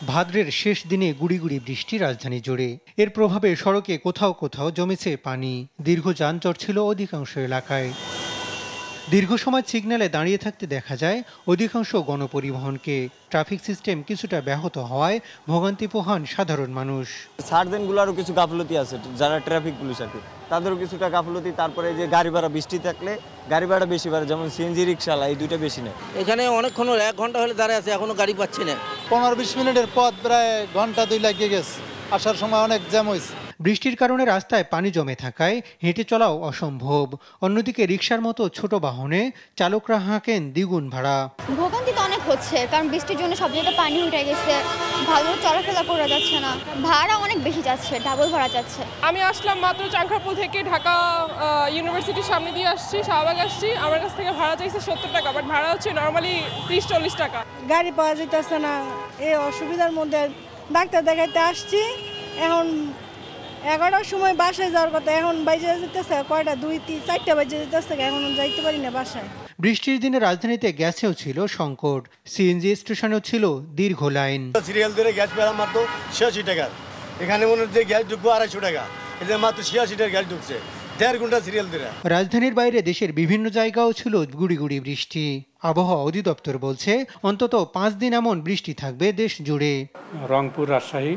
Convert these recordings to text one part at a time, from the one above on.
ভাদ্রের শেষ দিনে গুড়ি গুড়ি বৃষ্টি রাজধানী জুড়ে। এর প্রভাবে সড়কে কোথাও কোথাও জমেছে পানি। দীর্ঘ যানজট ছিল অধিকাংশ এলাকায়। দীর্ঘ সময় সিগন্যালে দাঁড়িয়ে থাকতে দেখা যায় অধিকাংশ গণপরিবহনকে। ট্রাফিক সিস্টেম কিছুটা ব্যাহত হওয়ায় ভোগান্তি পোহান সাধারণ মানুষ। সার্জেনগুলোরও কিছু গাফলতি আছে, যারা ট্রাফিক পুলিশ আর কি তাদেরও কিছুটা গাফলতি। তারপরে যে গাড়ি ভাড়া বৃষ্টি থাকলে গাড়ি ভাড়া বেশি বাড়ে, যেমন সিএনজি রিক্সালা এই দুইটা বেশি নেয়। এখানে অনেকক্ষণ 1 ঘন্টা হলে দাঁড়িয়ে আছে, এখনো গাড়ি পাচ্ছি না। 15-20 মিনিটের পথ প্রায় ঘন্টা 2 লাগিয়ে গেছে, আসার সময় অনেক জ্যাম হয়েছে। বৃষ্টির কারণে রাস্তায় পানি জমে থাকায় হেঁটে চলাও অসম্ভব। অন্যদিকে রিকশার মতো ছোট বাহনে চালকরা হাঁকেন দ্বিগুণ ভাড়া। ভোগান্তি তো অনেক হচ্ছে, কারণ বৃষ্টির জন্য সব জায়গায় পানি উঠে গেছে, ভালো চলাফেরা করা যাচ্ছে না, ভাড়া অনেক বেশি যাচ্ছে, ডাবল ভাড়া যাচ্ছে। আমি আসলাম মাত্র চাংখারপুল থেকে, ঢাকা ইউনিভার্সিটির সামনে দিয়ে আসছি, শাহবাগ আসছি। আমার কাছ থেকে ভাড়া চাইছে 70 টাকা, বাট ভাড়া হচ্ছে নর্মালি 30-40 টাকা। গাড়ি পাওয়া যেতেছে না, এই অসুবিধার মধ্যে ডাক্তার দেখাইতে আসছি। এখন 11টার সময় বাসায় যাওয়ার কথা, এখন বাইরে যেতেছে কয়টা 2-4টা বাজে যেতেছে, এখন যাইতে পারি না বাসায়। বৃষ্টির দিনে রাজধানীতে গ্যাসেও ছিল সংকট। সিএনজি স্টেশনেও ছিল দীর্ঘ লাইন। সিরিয়াল ধরে গ্যাস পেলাম মাত্র 86 টাকা, এখানে মনে হচ্ছে গ্যাস ঢুকবো 250 টাকা, এদের মাত্র 86 টাকা গ্যাস ঢুকছে, 1.5 ঘন্টা সিরিয়াল ধরে। রাজধানীর বাইরে দেশের বিভিন্ন জায়গাও ছিল গুড়ি গুড়ি বৃষ্টি। আবহাওয়া অধিদপ্তর বলছে অন্তত 5 দিন এমন বৃষ্টি থাকবে দেশ জুড়ে। রংপুর, রাজশাহী,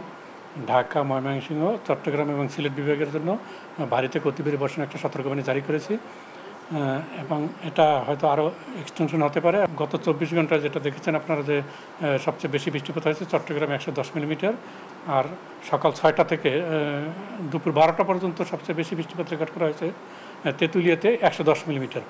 ঢাকা, ময়মনসিংহ, চট্টগ্রাম এবং সিলেট বিভাগের জন্য ভারী থেকে অতি ভারী বর্ষণের একটা সতর্কবাণী জারি করেছি এবং এটা হয়তো আরও এক্সটেনশন হতে পারে। গত 24 ঘন্টায় যেটা দেখেছেন আপনারা যে সবচেয়ে বেশি বৃষ্টিপাত হয়েছে চট্টগ্রামে 110 মিলিমিটার, আর সকাল 6টা থেকে দুপুর 12টা পর্যন্ত সবচেয়ে বেশি বৃষ্টিপাত রেকর্ড করা হয়েছে তেঁতুলিয়াতে 110 মিলিমিটার।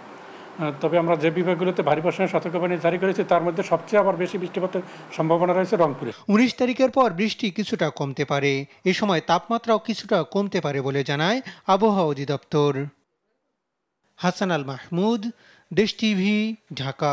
তবে আমরা যে বিভাগগুলোতে ভারী বর্ষণের সতর্কবাণী জারি করেছি তার মধ্যে সবচেয়ে আবার বেশি বৃষ্টিপাতের সম্ভাবনা রয়েছে রংপুরে। 19 তারিখের পর বৃষ্টি কিছুটা কমতে পারে। এ সময় তাপমাত্রাও কিছুটা কমতে পারে বলে জানায় আবহাওয়া অধিদপ্তর। হাসান আল মাহমুদ, দেশ টিভি, ঢাকা।